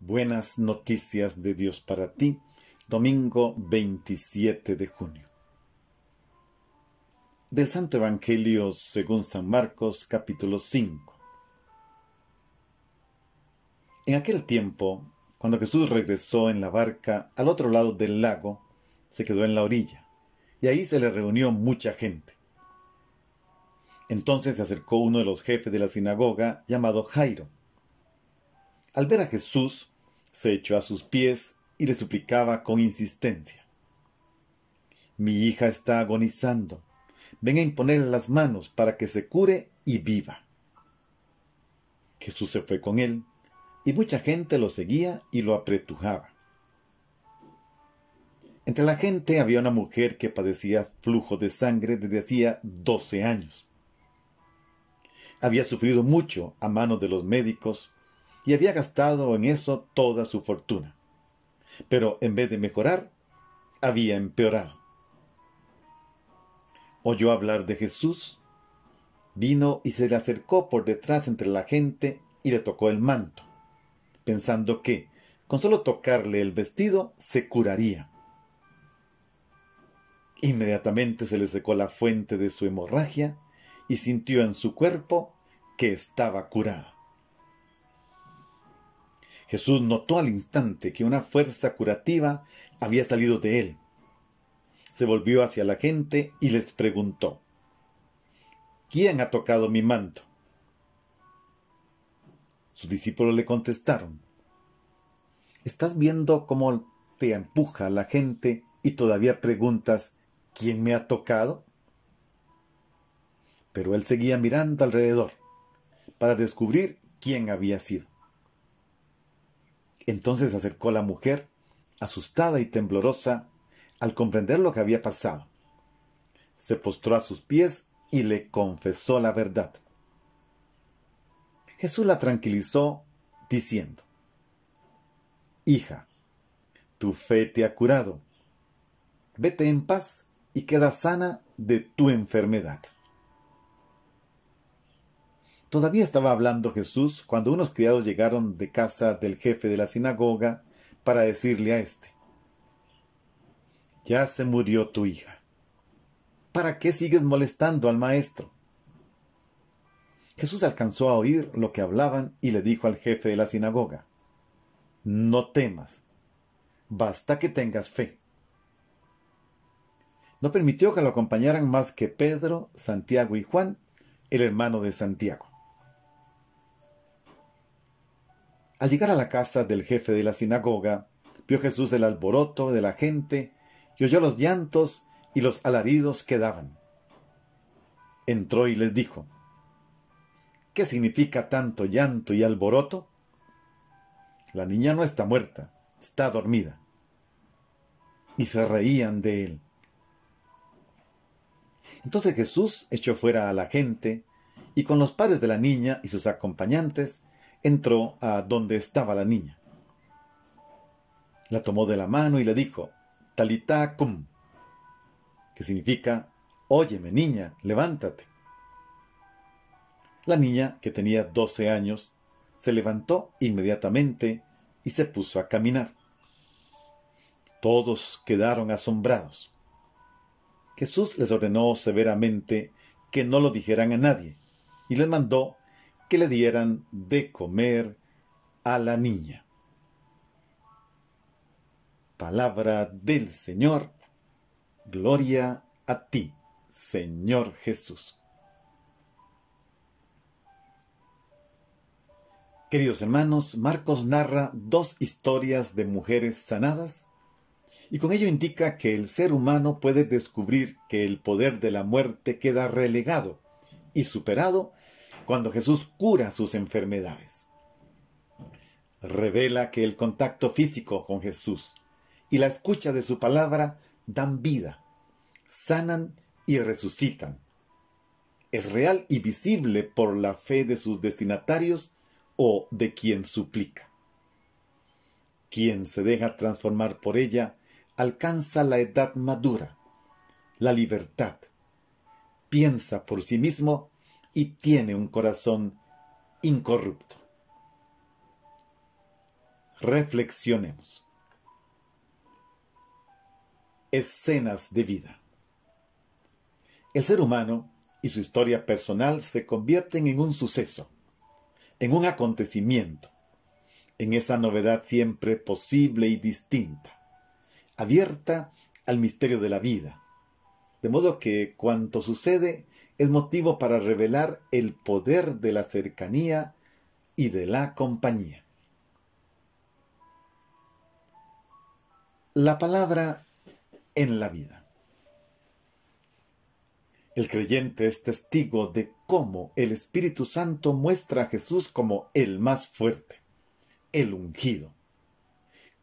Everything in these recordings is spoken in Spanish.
Buenas noticias de Dios para ti, domingo 27 de junio. Del Santo Evangelio según San Marcos, capítulo 5. En aquel tiempo, cuando Jesús regresó en la barca al otro lado del lago, se quedó en la orilla, y ahí se le reunió mucha gente. Entonces se acercó uno de los jefes de la sinagoga, llamado Jairo. Al ver a Jesús, se echó a sus pies y le suplicaba con insistencia: «Mi hija está agonizando. Ven a imponerle las manos para que se cure y viva». Jesús se fue con él, y mucha gente lo seguía y lo apretujaba. Entre la gente había una mujer que padecía flujo de sangre desde hacía 12 años. Había sufrido mucho a manos de los médicos y había gastado en eso toda su fortuna. Pero en vez de mejorar, había empeorado. Oyó hablar de Jesús, vino y se le acercó por detrás entre la gente y le tocó el manto, pensando que, con solo tocarle el vestido, se curaría. Inmediatamente se le secó la fuente de su hemorragia y sintió en su cuerpo que estaba curada. Jesús notó al instante que una fuerza curativa había salido de él. Se volvió hacia la gente y les preguntó: «¿Quién ha tocado mi manto?». Sus discípulos le contestaron: «¿Estás viendo cómo te empuja la gente y todavía preguntas: ¿quién me ha tocado?». Pero él seguía mirando alrededor para descubrir quién había sido. Entonces se acercó la mujer, asustada y temblorosa, al comprender lo que había pasado. Se postró a sus pies y le confesó la verdad. Jesús la tranquilizó, diciendo: «Hija, tu fe te ha curado. Vete en paz y queda sana de tu enfermedad». Todavía estaba hablando Jesús cuando unos criados llegaron de casa del jefe de la sinagoga para decirle a éste: «Ya se murió tu hija. ¿Para qué sigues molestando al maestro?». Jesús alcanzó a oír lo que hablaban y le dijo al jefe de la sinagoga: «No temas, basta que tengas fe». No permitió que lo acompañaran más que Pedro, Santiago y Juan, el hermano de Santiago. Al llegar a la casa del jefe de la sinagoga, vio Jesús el alboroto de la gente y oyó los llantos y los alaridos que daban. Entró y les dijo: «¿Qué significa tanto llanto y alboroto? La niña no está muerta, está dormida». Y se reían de él. Entonces Jesús echó fuera a la gente y con los padres de la niña y sus acompañantes entró a donde estaba la niña. La tomó de la mano y le dijo: «Talitá cum», que significa: «Óyeme, niña, levántate». La niña, que tenía 12 años, se levantó inmediatamente y se puso a caminar. Todos quedaron asombrados. Jesús les ordenó severamente que no lo dijeran a nadie y les mandó que le dieran de comer a la niña. Palabra del Señor. Gloria a ti, Señor Jesús. Queridos hermanos, Marcos narra dos historias de mujeres sanadas y con ello indica que el ser humano puede descubrir que el poder de la muerte queda relegado y superado cuando Jesús cura sus enfermedades. Revela que el contacto físico con Jesús y la escucha de su palabra dan vida, sanan y resucitan. Es real y visible por la fe de sus destinatarios o de quien suplica. Quien se deja transformar por ella alcanza la edad madura, la libertad, piensa por sí mismo y tiene un corazón incorrupto. Reflexionemos. Escenas de vida. El ser humano y su historia personal se convierten en un suceso, en un acontecimiento, en esa novedad siempre posible y distinta, abierta al misterio de la vida. De modo que cuanto sucede es motivo para revelar el poder de la cercanía y de la compañía. La palabra en la vida. El creyente es testigo de cómo el Espíritu Santo muestra a Jesús como el más fuerte, el ungido.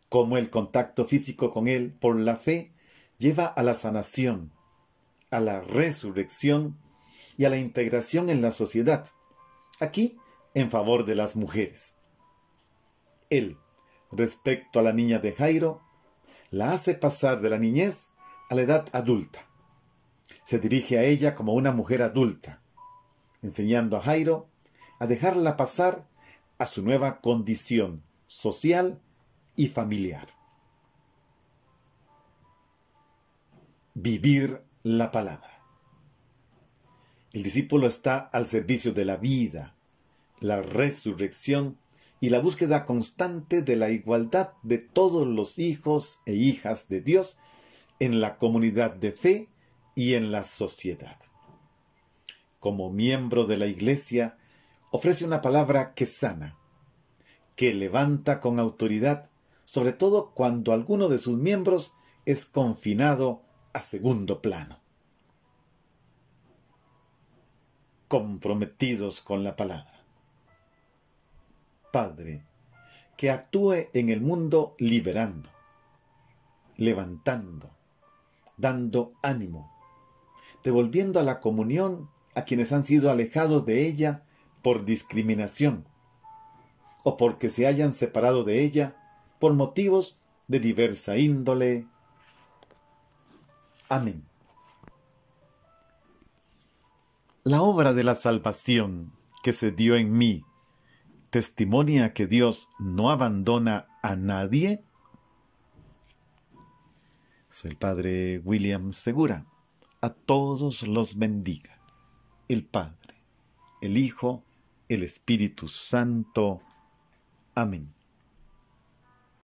Cómo el contacto físico con Él por la fe lleva a la sanación, a la resurrección y a la integración en la sociedad, aquí en favor de las mujeres. Él, respecto a la niña de Jairo, la hace pasar de la niñez a la edad adulta. Se dirige a ella como una mujer adulta, enseñando a Jairo a dejarla pasar a su nueva condición social y familiar. Vivir la palabra. El discípulo está al servicio de la vida, la resurrección y la búsqueda constante de la igualdad de todos los hijos e hijas de Dios en la comunidad de fe y en la sociedad. Como miembro de la Iglesia, ofrece una palabra que sana, que levanta con autoridad, sobre todo cuando alguno de sus miembros es confinado a segundo plano. Comprometidos con la palabra. Padre, que actúe en el mundo liberando, levantando, dando ánimo, devolviendo a la comunión a quienes han sido alejados de ella por discriminación o porque se hayan separado de ella por motivos de diversa índole. Amén. La obra de la salvación que se dio en mí testimonia que Dios no abandona a nadie. Soy el Padre William Segura. A todos los bendiga el Padre, el Hijo, el Espíritu Santo. Amén.